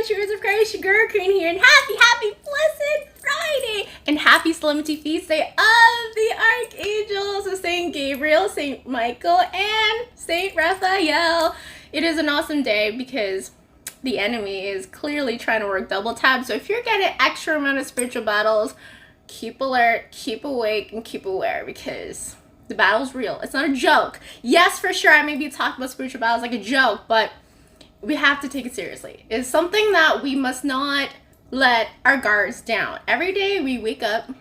my Cheers of Christ, your girl Queen here, and happy, blessed Friday, and happy Solemnity Feast Day of the Archangels of Saint Gabriel, Saint Michael, and Saint Raphael. It is an awesome day because the enemy is clearly trying to work double tap, so if you're getting extra amount of spiritual battles, keep alert, keep awake, and keep aware, because the battle's real. It's not a joke. Yes, for sure, I may be talking about spiritual battles like a joke, but we have to take it seriously. It's something that we must not let our guards down. Every day we wake up,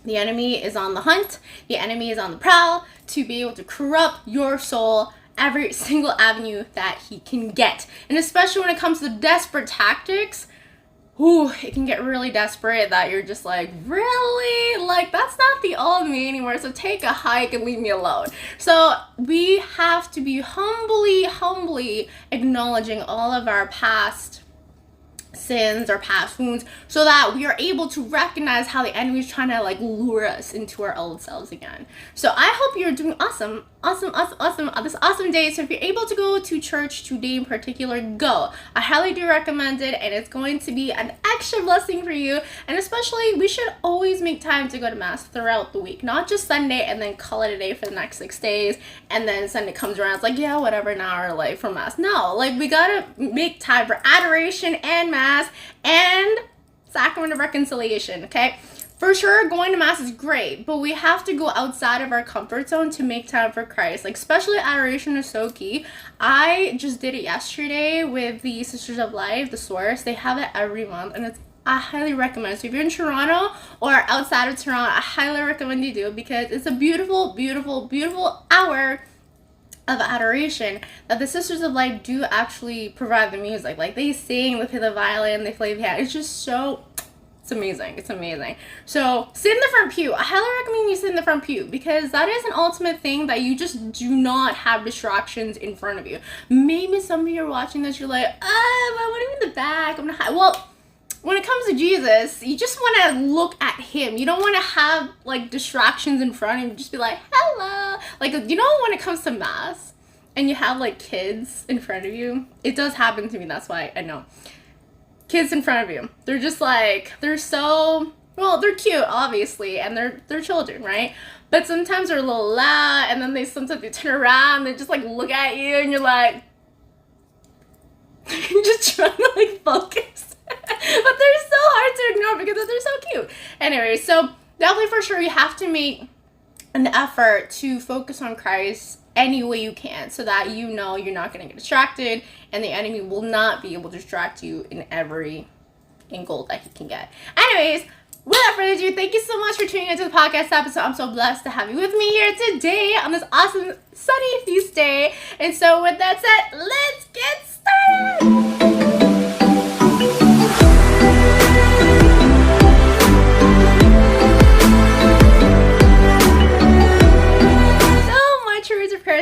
the enemy is on the hunt, the enemy is on the prowl to be able to corrupt your soul every single avenue that he can get. And especially when it comes to desperate tactics, it can get really desperate that you're just like, really? Like, that's not the old me anymore, so take a hike and leave me alone. So we have to be humbly acknowledging all of our past sins or past wounds so that we are able to recognize how the enemy is trying to like lure us into our old selves again. So I hope you're doing awesome on this awesome day. So if you're able to go to church today in particular, go. I highly do recommend it, and it's going to be an extra blessing for you. And especially, we should always make time to go to mass throughout the week, not just Sunday and then call it a day for the next 6 days, and then Sunday comes around, it's like, yeah, whatever, an hour late for mass. No, like, we gotta make time for adoration and mass and sacrament of reconciliation. Okay, for sure, going to mass is great, but we have to go outside of our comfort zone to make time for Christ. Like, especially adoration is so key. I just did it yesterday with the Sisters of Life, the Source. They have it every month, and I highly recommend. So if you're in Toronto or outside of Toronto, I highly recommend you do it, because it's a beautiful hour of adoration that the Sisters of Life do actually provide the music. Like, they sing, they play the violin, they play the piano. It's just so, it's amazing. It's amazing. So sit in the front pew. I highly recommend you sit in the front pew, because that is an ultimate thing that you just do not have distractions in front of you. Maybe some of you are watching this, you're like, I want to be in the back. I'm not. Well, when it comes to Jesus, you just want to look at him. You don't want to have like distractions in front of you. Just be like, hello. Like, you know, when it comes to mass and you have like kids in front of you, it does happen to me. That's why I know. Kids in front of you, they're just like, they're so, well, they're cute, obviously, and they're children, right? But sometimes they're a little loud, and then sometimes they turn around, they just like look at you, and you're like, you're just trying to like focus. But they're so hard to ignore because they're so cute. Anyway, so definitely for sure you have to make an effort to focus on Christ any way you can, so that you know you're not going to get distracted, and the enemy will not be able to distract you in every angle that he can get. Anyways, without further ado, thank you so much for tuning into the podcast episode. I'm so blessed to have you with me here today on this awesome sunny feast day. And so with that said, let's get started.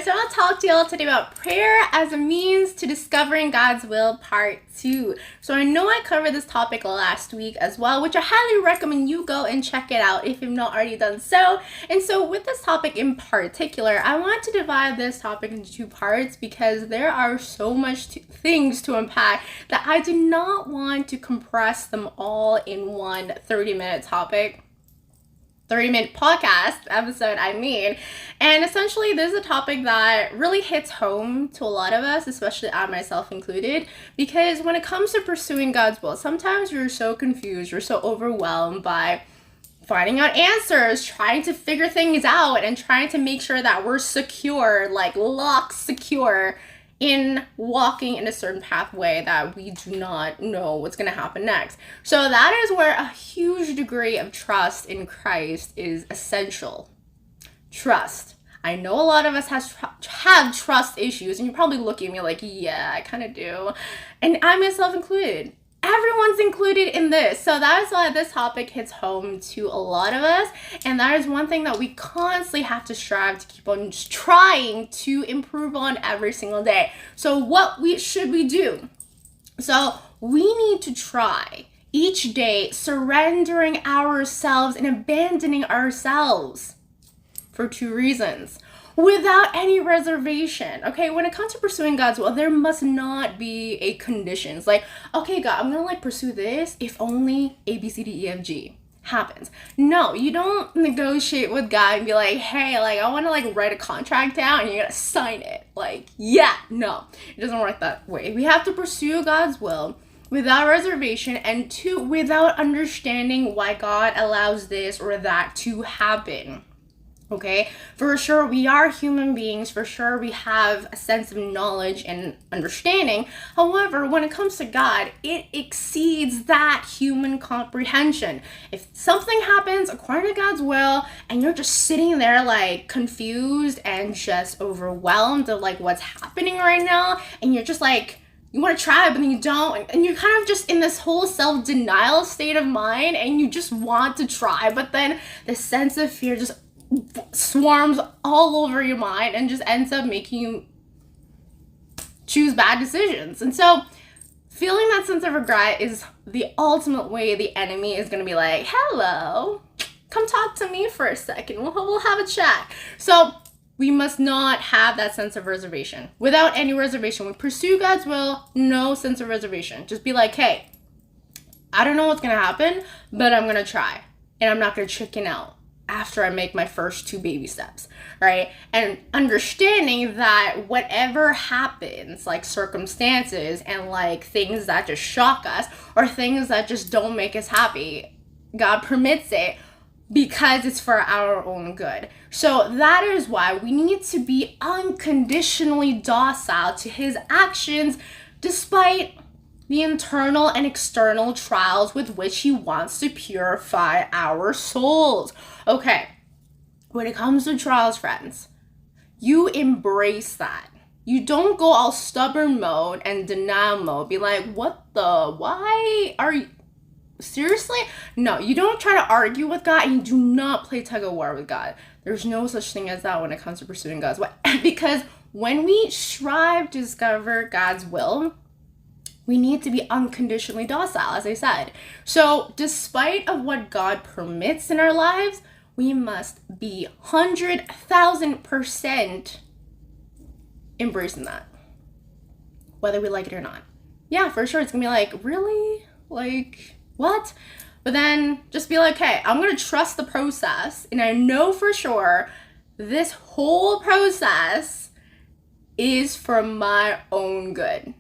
So I'll talk to y'all today about prayer as a means to discovering God's will, part 2. So I know I covered this topic last week as well, which I highly recommend you go and check it out if you've not already done so. And so with this topic in particular, I want to divide this topic into 2 parts, because there are so much things to unpack that I do not want to compress them all in one 30-minute topic. 30-minute podcast episode, I mean. And essentially, this is a topic that really hits home to a lot of us, especially I myself included, because when it comes to pursuing God's will, sometimes you're so confused, you're so overwhelmed by finding out answers, trying to figure things out, and trying to make sure that we're secure, like lock secure, in walking in a certain pathway that we do not know what's going to happen next. So that is where a huge degree of trust in Christ is essential. Trust. I know a lot of us have trust issues, and you're probably looking at me like, yeah, I kind of do. And I myself included. Everyone's included in this. So that is why this topic hits home to a lot of us. And that is one thing that we constantly have to strive to keep on trying to improve on every single day. So what should we do? So we need to try each day surrendering ourselves and abandoning ourselves for 2 reasons. without any reservation. Okay, when it comes to pursuing God's will, there must not be a conditions like, okay, God, I'm gonna like pursue this if only A, B, C, D, E, F, G happens. No, you don't negotiate with God and be like, hey, like I want to like write a contract down and you're gonna sign it. Like, yeah, no, it doesn't work that way. We have to pursue God's will without reservation, and two, without understanding why God allows this or that to happen. Okay, for sure we are human beings, for sure we have a sense of knowledge and understanding. However, when it comes to God, it exceeds that human comprehension. If something happens according to God's will and you're just sitting there like confused and just overwhelmed of like what's happening right now, and you're just like, you want to try, but then you don't, and you're kind of just in this whole self-denial state of mind, and you just want to try, but then the sense of fear just swarms all over your mind and just ends up making you choose bad decisions. And so feeling that sense of regret is the ultimate way the enemy is going to be like, hello, come talk to me for a second, we'll have a chat. So we must not have that sense of reservation. Without any reservation, we pursue God's will, no sense of reservation. Just be like, hey, I don't know what's going to happen, but I'm going to try, and I'm not going to chicken out after I make my first 2 baby steps, right? And understanding that whatever happens, like circumstances and like things that just shock us or things that just don't make us happy, God permits it because it's for our own good. So that is why we need to be unconditionally docile to his actions, despite the internal and external trials with which he wants to purify our souls. Okay, when it comes to trials, friends, you embrace that. You don't go all stubborn mode and denial mode, be like, why are you, seriously? No, you don't try to argue with God, and you do not play tug of war with God. There's no such thing as that when it comes to pursuing God's will. Because when we strive to discover God's will, we need to be unconditionally docile, as I said. So despite of what God permits in our lives, we must be 100,000% embracing that, whether we like it or not. Yeah, for sure, it's gonna be like, really? Like, what? But then just be like, hey, I'm gonna trust the process, and I know for sure this whole process is for my own good.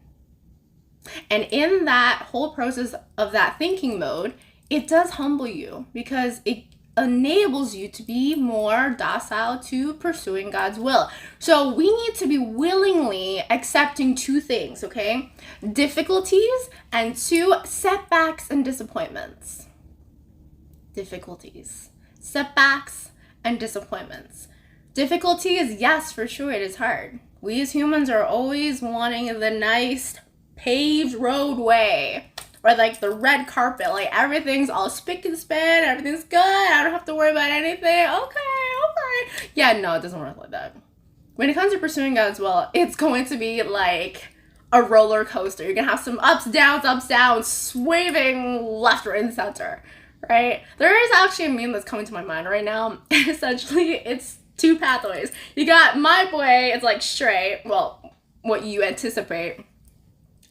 And in that whole process of that thinking mode, it does humble you because it enables you to be more docile to pursuing God's will. So we need to be willingly accepting 2 things, okay? Difficulties, and 2, setbacks and disappointments. Difficulties, setbacks, and disappointments. Difficulties, yes, for sure, it is hard. We as humans are always wanting the nice paved roadway, or like the red carpet, like everything's all spick and span, everything's good, I don't have to worry about anything, okay. Yeah, no, it doesn't work like that. When it comes to pursuing God's will, it's going to be like a roller coaster. You're gonna have some ups, downs, swerving left, right, and center, right? There is actually a meme that's coming to my mind right now. Essentially, it's 2 pathways. You got my way, it's like straight, well, what you anticipate.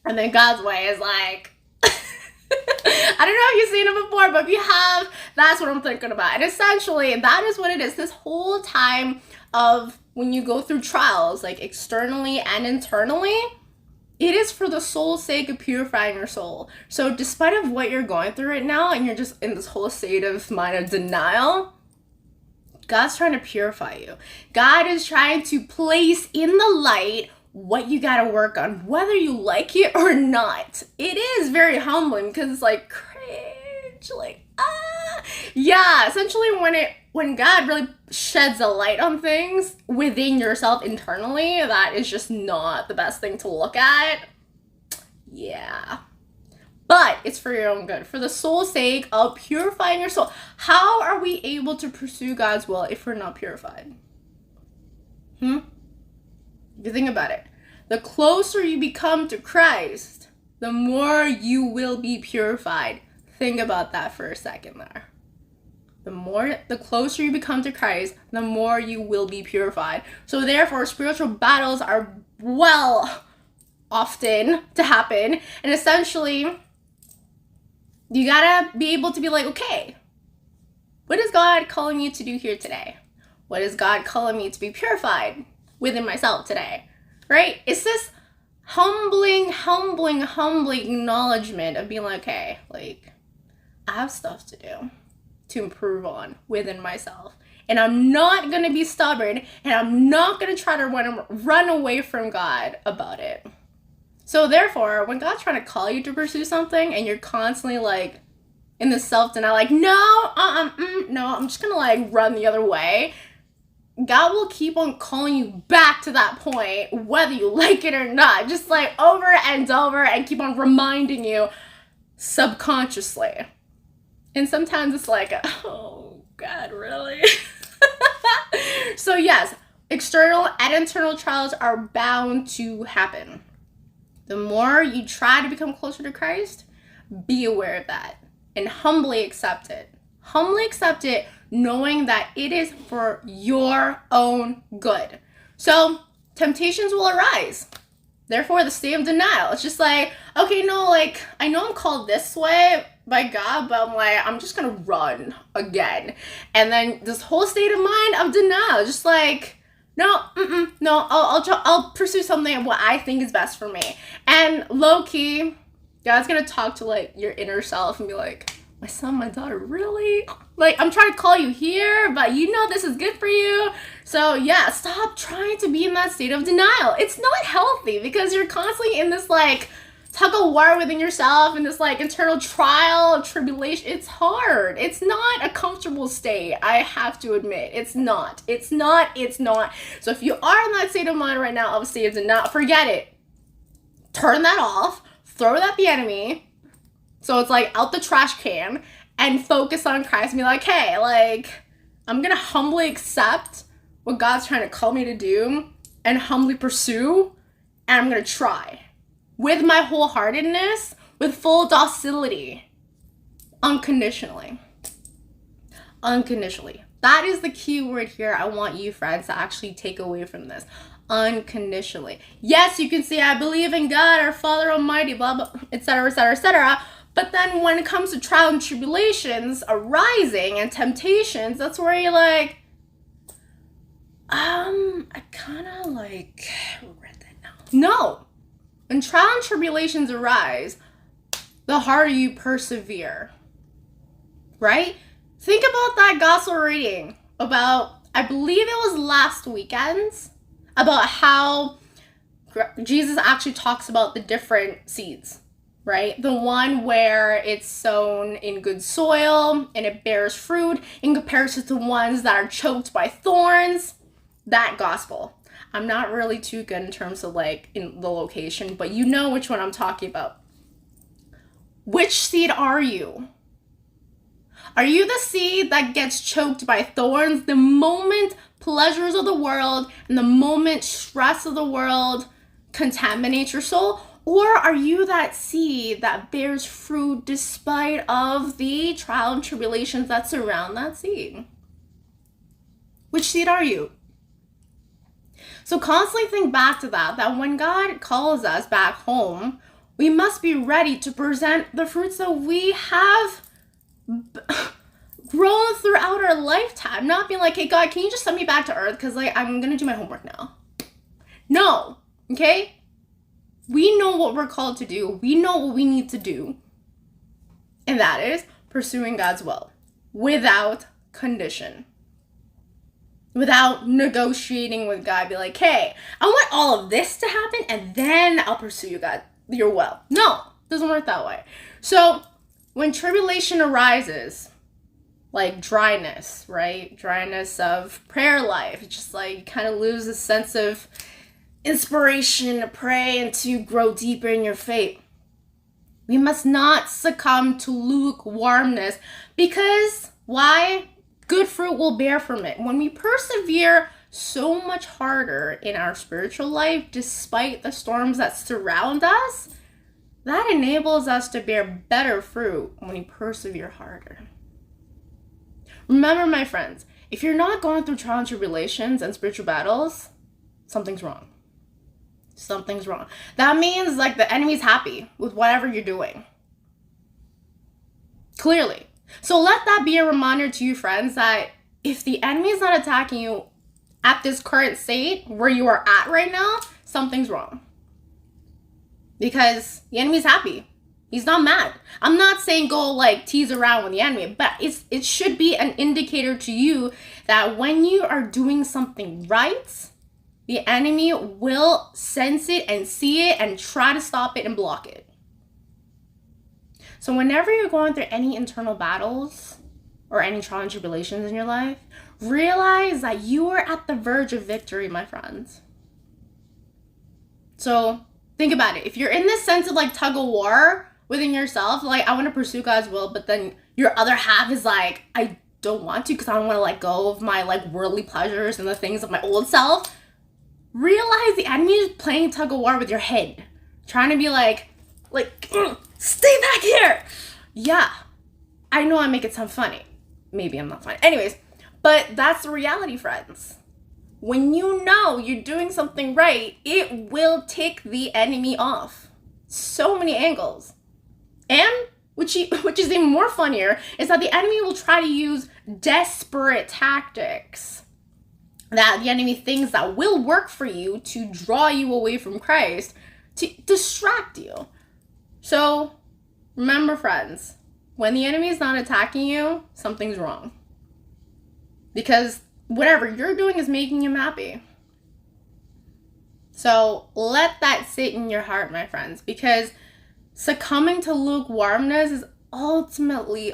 And then God's way is like, I don't know if you've seen it before, but if you have, that's what I'm thinking about. And essentially, that is what it is. This whole time of when you go through trials, like externally and internally, it is for the soul's sake of purifying your soul. So despite of what you're going through right now, and you're just in this whole state of mind of denial, God's trying to purify you. God is trying to place in the light what you gotta work on, whether you like it or not. It is very humbling because it's like cringe, like yeah. Essentially, when God really sheds a light on things within yourself internally, that is just not the best thing to look at. Yeah, but it's for your own good, for the soul's sake of purifying your soul. How are we able to pursue God's will if we're not purified? If you think about it, the closer you become to Christ, the more you will be purified. Think about that for a second there. the closer you become to Christ, the more you will be purified. So therefore, spiritual battles are often to happen. And essentially, you gotta be able to be like, okay, what is God calling you to do here today? What is God calling me to be purified within myself today? Right? It's this humbling acknowledgement of being like, okay, like, I have stuff to do to improve on within myself. And I'm not going to be stubborn, and I'm not going to try to run away from God about it. So therefore, when God's trying to call you to pursue something and you're constantly like in the self-denial, like, no, I'm just going to like run the other way, God will keep on calling you back to that point, whether you like it or not, just like over and over, and keep on reminding you subconsciously. And sometimes it's like, oh, God, really? So yes, external and internal trials are bound to happen. The more you try to become closer to Christ, be aware of that and humbly accept it. Humbly accept it, knowing that it is for your own good. So temptations will arise. Therefore, the state of denial. It's just like, okay, no, like, I know I'm called this way by God, but I'm like, I'm just gonna run again. And then this whole state of mind of denial, just like, no, I'll pursue something what I think is best for me. And low key, God's gonna talk to like your inner self and be like, my son, my daughter, really? Like, I'm trying to call you here, but you know this is good for you. So yeah, stop trying to be in that state of denial. It's not healthy because you're constantly in this like tug of war within yourself and this like internal trial, tribulation. It's hard. It's not a comfortable state. I have to admit, it's not. So if you are in that state of mind right now, of a state of denial, forget it. Turn that off. Throw it at the enemy. So it's like out the trash can, and focus on Christ and be like, hey, like, I'm gonna humbly accept what God's trying to call me to do and humbly pursue, and I'm gonna try with my wholeheartedness, with full docility, unconditionally. That is the key word here I want you, friends, to actually take away from this. Unconditionally. Yes, you can say, I believe in God, our Father Almighty, blah, blah, etc. But then when it comes to trials and tribulations arising and temptations, that's where you're like, I kind of like read that now. No. When trials and tribulations arise, the harder you persevere. Right? Think about that gospel reading about, I believe it was last weekend, about how Jesus actually talks about the different seeds. Right? The one where it's sown in good soil and it bears fruit in comparison to ones that are choked by thorns. That gospel. I'm not really too good in terms of like in the location, but you know which one I'm talking about. Which seed are you? Are you the seed that gets choked by thorns the moment pleasures of the world and the moment stress of the world contaminates your soul? Or are you that seed that bears fruit despite of the trial and tribulations that surround that seed? Which seed are you? So constantly think back to that when God calls us back home, we must be ready to present the fruits that we have grown throughout our lifetime. Not being like, hey, God, can you just send me back to earth? Because like, I'm going to do my homework now. No, okay? We know what we're called to do. We know what we need to do. And that is pursuing God's will without condition. Without negotiating with God. Be like, hey, I want all of this to happen and then I'll pursue you, God, your will. No, it doesn't work that way. So when tribulation arises, like dryness, right? Dryness of prayer life. It's just like you kind of lose a sense of inspiration to pray and to grow deeper in your faith. We must not succumb to lukewarmness because why? Good fruit will bear from it. When we persevere so much harder in our spiritual life, despite the storms that surround us, that enables us to bear better fruit when we persevere harder. Remember, my friends, if you're not going through trials and tribulations and spiritual battles, something's wrong. Something's wrong. That means like the enemy's happy with whatever you're doing. Clearly. So let that be a reminder to you, friends, that if the enemy is not attacking you at this current state where you are at right now, something's wrong. Because the enemy's happy. He's not mad. I'm not saying go like tease around with the enemy, but it should be an indicator to you that when you are doing something right, the enemy will sense it and see it and try to stop it and block it. So whenever you're going through any internal battles or any trials and tribulations in your life, realize that you are at the verge of victory, my friends. So think about it. If you're in this sense of like tug of war within yourself, like I want to pursue God's will, but then your other half is like, I don't want to because I don't want to let go of my like worldly pleasures and the things of my old self. Realize the enemy is playing tug of war with your head, trying to be like, stay back here. Yeah, I know I make it sound funny. Maybe I'm not funny. Anyways, but that's the reality, friends. When you know you're doing something right, it will tick the enemy off. So many angles. And which is even more funnier is that the enemy will try to use desperate tactics that the enemy thinks that will work for you to draw you away from Christ, to distract you. So remember, friends, when the enemy is not attacking you, something's wrong. Because whatever you're doing is making him happy. So let that sit in your heart, my friends, because succumbing to lukewarmness is ultimately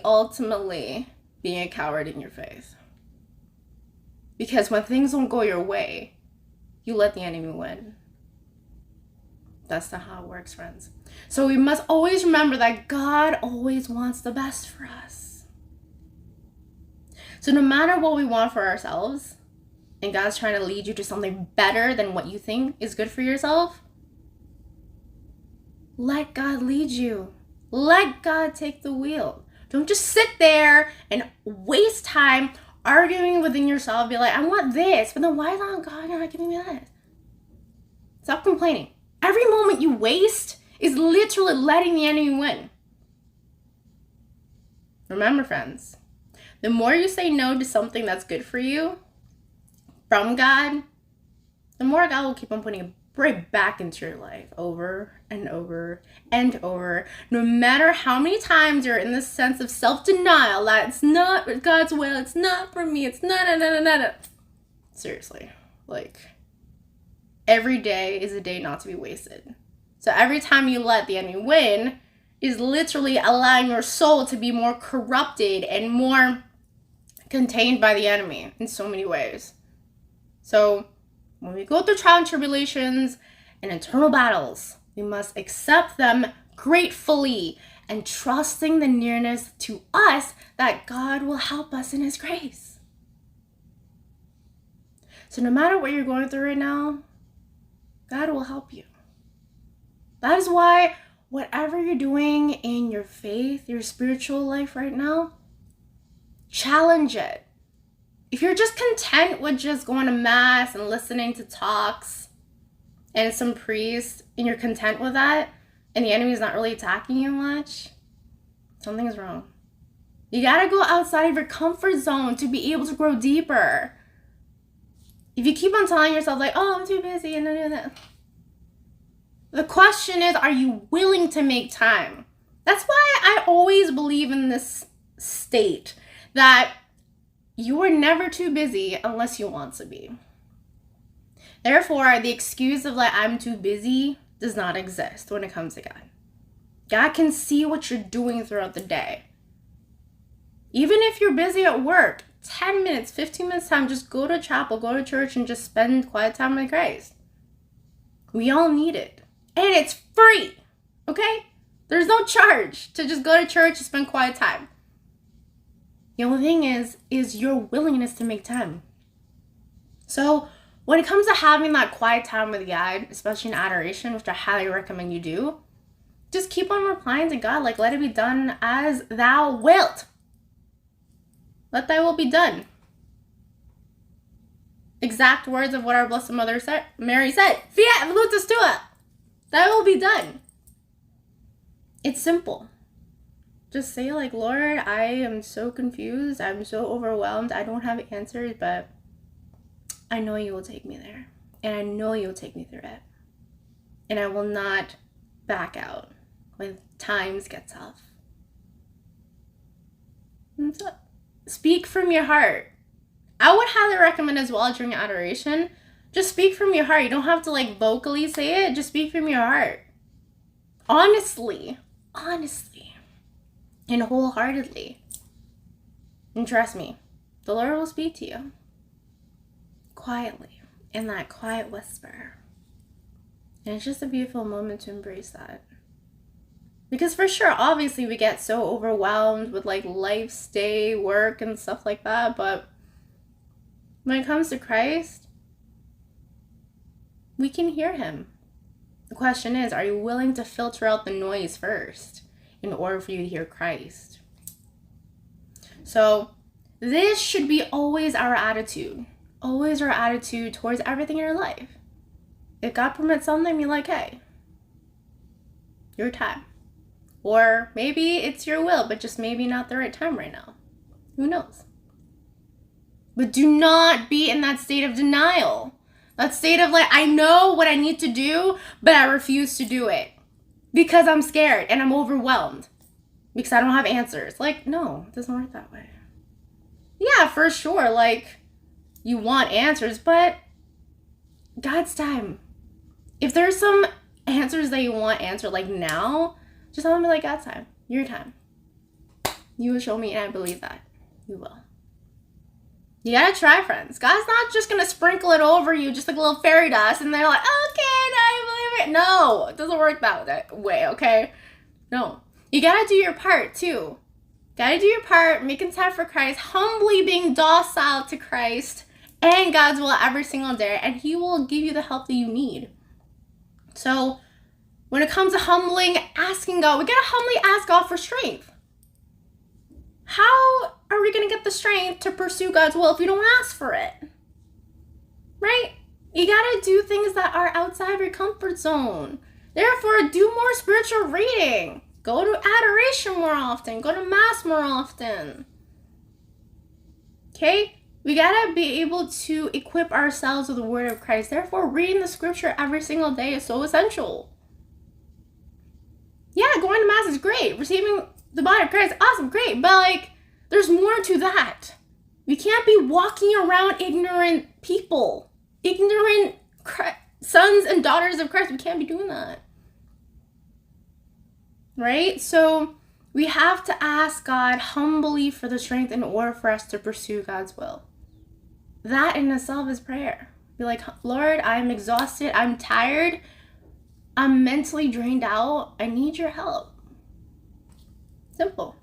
being a coward in your faith. Because when things don't go your way, you let the enemy win. That's not how it works, friends. So we must always remember that God always wants the best for us. So no matter what we want for ourselves, and God's trying to lead you to something better than what you think is good for yourself, let God lead you. Let God take the wheel. Don't just sit there and waste time arguing within yourself. Be like, I want this, but then why is God not giving me that? Stop complaining. Every moment you waste is literally letting the enemy win. Remember, friends, the more you say no to something that's good for you from God, the more God will keep on putting it right back into your life over and over and over. No matter how many times you're in this sense of self-denial that it's not God's will, it's not for me, it's no. Seriously, like every day is a day not to be wasted. So every time you let the enemy win is literally allowing your soul to be more corrupted and more contained by the enemy in so many ways. So when we go through trials and tribulations and internal battles, we must accept them gratefully and trusting the nearness to us that God will help us in his grace. So no matter what you're going through right now, God will help you. That is why whatever you're doing in your faith, your spiritual life right now, challenge it. If you're just content with just going to mass and listening to talks and some priests, and you're content with that, and the enemy's not really attacking you much, something's wrong. You gotta go outside of your comfort zone to be able to grow deeper. If you keep on telling yourself like, oh, I'm too busy and that. The question is, are you willing to make time? That's why I always believe in this state that you are never too busy unless you want to be. Therefore, the excuse of like, I'm too busy does not exist when it comes to God. God can see what you're doing throughout the day. Even if you're busy at work, 10 minutes, 15 minutes time, just go to chapel, go to church, and just spend quiet time with Christ. We all need it. And it's free, okay? There's no charge to just go to church and spend quiet time. The only thing is your willingness to make time. So when it comes to having that quiet time with God, especially in adoration, which I highly recommend you do, just keep on replying to God, like, let it be done as thou wilt. Let thy will be done. Exact words of what our Blessed Mother Mary said. Fiat voluntas tua. Thy will be done. It's simple. Just say like, Lord, I am so confused. I'm so overwhelmed. I don't have answers, but I know you will take me there. And I know you'll take me through it. And I will not back out when times get tough. And so, speak from your heart. I would highly recommend as well during adoration, just speak from your heart. You don't have to like vocally say it. Just speak from your heart. Honestly. And wholeheartedly. And trust me, the Lord will speak to you. Quietly. In that quiet whisper. And it's just a beautiful moment to embrace that. Because for sure, obviously we get so overwhelmed with like life, day, work, and stuff like that. But when it comes to Christ, we can hear him. The question is, are you willing to filter out the noise first in order for you to hear Christ? So this should be always our attitude. Always our attitude towards everything in our life. If God permits something, be like, hey, your time. Or maybe it's your will, but just maybe not the right time right now. Who knows? But do not be in that state of denial. That state of like, I know what I need to do, but I refuse to do it. Because I'm scared and I'm overwhelmed. Because I don't have answers. Like, no, it doesn't work that way. Yeah, for sure, like, you want answers, but God's time. If there's some answers that you want answered like now, just tell him like, God's time, your time. You will show me, and I believe that. You will. You gotta try, friends. God's not just gonna sprinkle it over you just like a little fairy dust and they're like, okay, now I believe it. No, it doesn't work that way, okay? No. You gotta do your part too. Gotta do your part, making time for Christ, humbly being docile to Christ and God's will every single day, and he will give you the help that you need. So when it comes to humbling, asking God, we gotta humbly ask God for strength. How are we going to get the strength to pursue God's will if we don't ask for it? Right? You got to do things that are outside your comfort zone. Therefore, do more spiritual reading. Go to adoration more often. Go to mass more often. Okay? We got to be able to equip ourselves with the word of Christ. Therefore, reading the scripture every single day is so essential. Yeah, going to mass is great. Receiving the body of Christ, awesome, great. But like, there's more to that. We can't be walking around ignorant people. Ignorant sons and daughters of Christ. We can't be doing that. Right? So we have to ask God humbly for the strength in order for us to pursue God's will. That in itself is prayer. Be like, Lord, I'm exhausted. I'm tired. I'm mentally drained out. I need your help. Simple.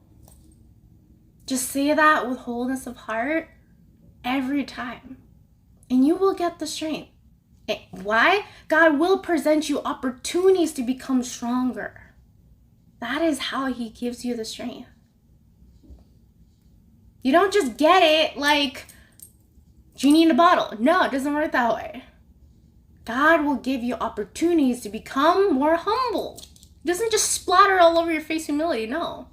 Just say that with wholeness of heart every time. And you will get the strength. Why? God will present you opportunities to become stronger. That is how he gives you the strength. You don't just get it like genie in a bottle. No, it doesn't work that way. God will give you opportunities to become more humble. It doesn't just splatter all over your face humility, no.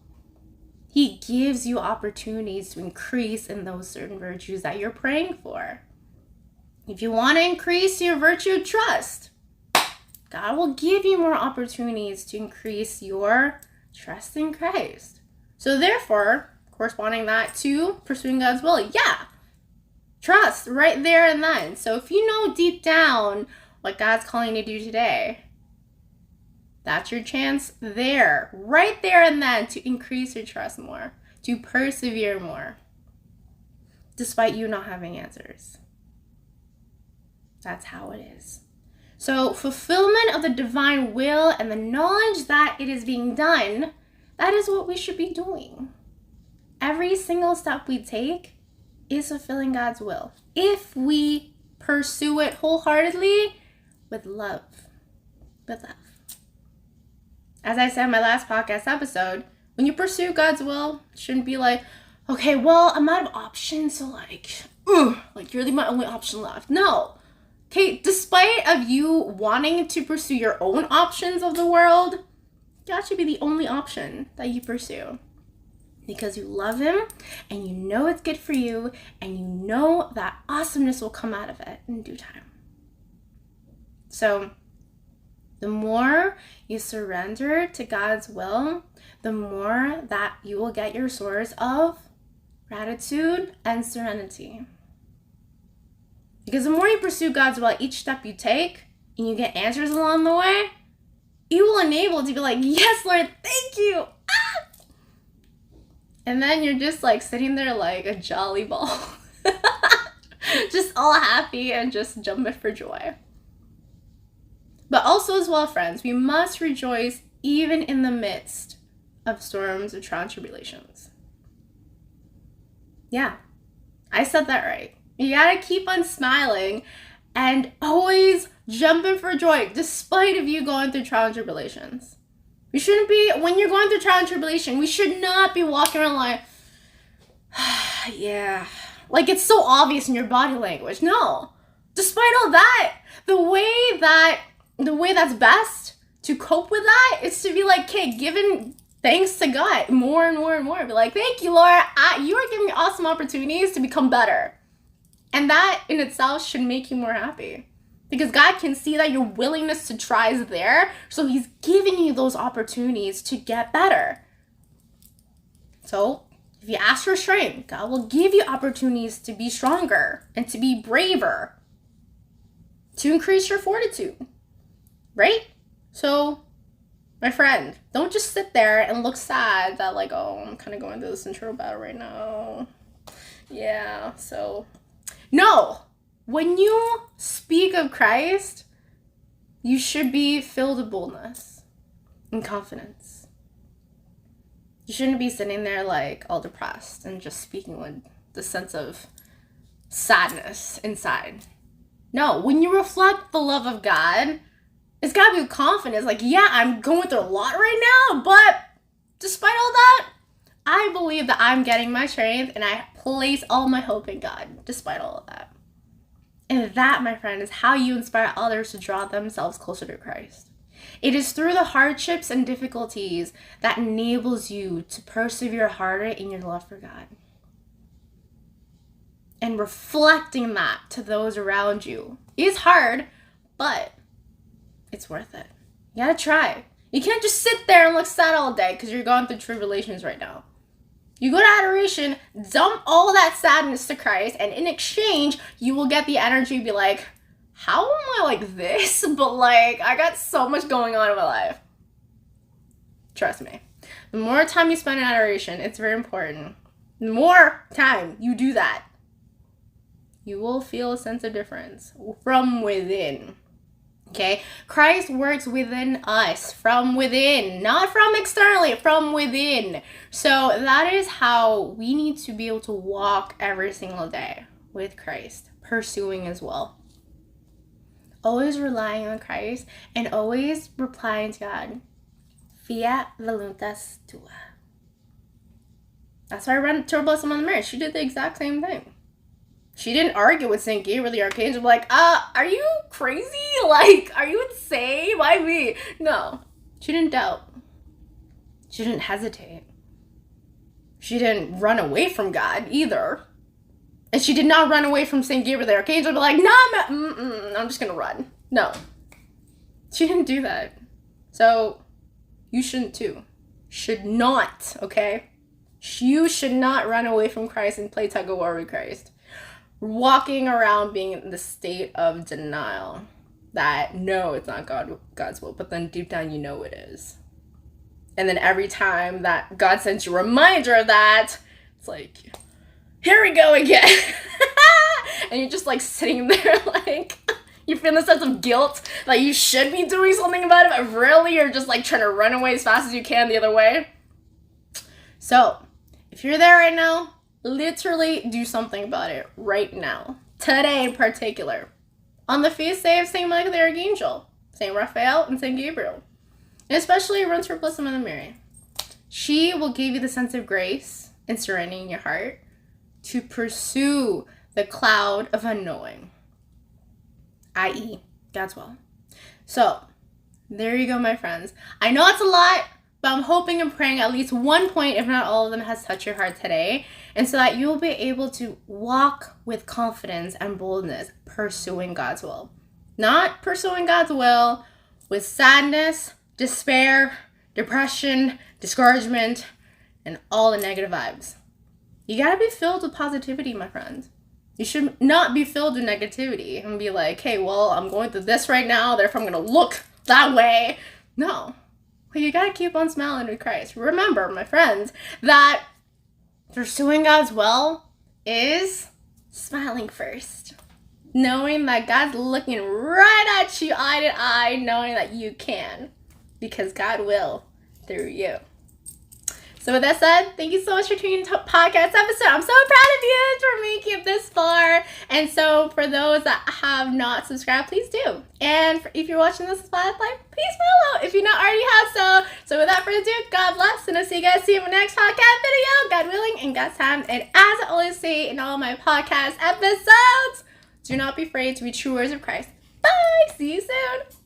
He gives you opportunities to increase in those certain virtues that you're praying for. If you want to increase your virtue of trust, God will give you more opportunities to increase your trust in Christ. So therefore, corresponding that to pursuing God's will, yeah, trust right there and then. So if you know deep down what God's calling you to do today, that's your chance there, right there and then, to increase your trust more, to persevere more, despite you not having answers. That's how it is. So fulfillment of the divine will and the knowledge that it is being done, that is what we should be doing. Every single step we take is fulfilling God's will, if we pursue it wholeheartedly with love. With love. As I said in my last podcast episode, when you pursue God's will, it shouldn't be like, okay, well, I'm out of options, so like you're my only option left. No. Okay, despite of you wanting to pursue your own options of the world, God should be the only option that you pursue. Because you love him, and you know it's good for you, and you know that awesomeness will come out of it in due time. So, the more you surrender to God's will, the more that you will get your source of gratitude and serenity. Because the more you pursue God's will, each step you take, and you get answers along the way, you will enable to be like, yes, Lord, thank you. Ah! And then you're just like sitting there like a jolly ball. Just all happy and just jumping for joy. But also as well, friends, we must rejoice even in the midst of storms of trial and tribulations. Yeah, I said that right. You gotta keep on smiling and always jumping for joy despite of you going through trial and tribulations. We shouldn't be, when you're going through trial and tribulation, we should not be walking around like, yeah. Like it's so obvious in your body language. No. Despite all that, the way that's best to cope with that is to be like, okay, giving thanks to God more and more and more. Be like, thank you, Lord. You are giving me awesome opportunities to become better. And that in itself should make you more happy. Because God can see that your willingness to try is there. So he's giving you those opportunities to get better. So if you ask for strength, God will give you opportunities to be stronger and to be braver. To increase your fortitude. Right? So, my friend, don't just sit there and look sad that like, oh, I'm kind of going through this internal battle right now. Yeah, so... No! When you speak of Christ, you should be filled with boldness and confidence. You shouldn't be sitting there like all depressed and just speaking with the sense of sadness inside. No, when you reflect the love of God, it's gotta be with confidence. Like, yeah, I'm going through a lot right now, but despite all that, I believe that I'm getting my strength and I place all my hope in God despite all of that. And that, my friend, is how you inspire others to draw themselves closer to Christ. It is through the hardships and difficulties that enables you to persevere harder in your love for God. And reflecting that to those around you is hard, but it's worth it. You gotta try. You can't just sit there and look sad all day because you're going through tribulations right now. You go to adoration, dump all that sadness to Christ, and in exchange, you will get the energy to be like, how am I like this? But like, I got so much going on in my life. Trust me. The more time you spend in adoration, it's very important. The more time you do that, you will feel a sense of difference from within. Okay? Christ works within us, from within, not from externally, from within. So that is how we need to be able to walk every single day with Christ, pursuing as well. Always relying on Christ and always replying to God, fiat voluntas tua. That's why I ran to Blessed Mother Mary. She did the exact same thing. She didn't argue with St. Gabriel the Archangel, like, are you crazy? Like, are you insane? Why me? No. She didn't doubt. She didn't hesitate. She didn't run away from God either. And she did not run away from St. Gabriel the Archangel and be like, no, I'm just going to run. No. She didn't do that. So, you shouldn't too. Should not, okay? You should not run away from Christ and play tug of war with Christ. Walking around being in the state of denial that no, it's not God's will, but then deep down you know it is. And then every time that God sends you a reminder of that, it's like, here we go again. And you're just like sitting there like, you feel the sense of guilt that you should be doing something about it, but really you're just like trying to run away as fast as you can the other way. So, if you're there right now, literally do something about it right now. Today in particular. On the feast day of St. Michael the Archangel, St. Raphael, and St. Gabriel. And especially runs for Blessed Mother Mary. She will give you the sense of grace and surrendering your heart to pursue the cloud of unknowing, i.e., God's will. So, there you go, my friends. I know it's a lot, but I'm hoping and praying at least one point, if not all of them, has touched your heart today. And so that you'll be able to walk with confidence and boldness, pursuing God's will. Not pursuing God's will with sadness, despair, depression, discouragement, and all the negative vibes. You gotta be filled with positivity, my friends. You should not be filled with negativity and be like, hey, well, I'm going through this right now, therefore I'm gonna look that way. No. You gotta keep on smiling with Christ. Remember, my friends, that pursuing God's will is smiling first. Knowing that God's looking right at you eye to eye, knowing that you can. Because God will through you. So with that said, thank you so much for tuning into podcast episode. I'm so proud of you for making it this far. And so for those that have not subscribed, please do. And if you're watching this on Spotify, please follow if you not already have so. So without further ado, God bless. And I'll see you guys in my next podcast video, God willing, in God's time. And as I always say in all my podcast episodes, do not be afraid to be true words of Christ. Bye. See you soon.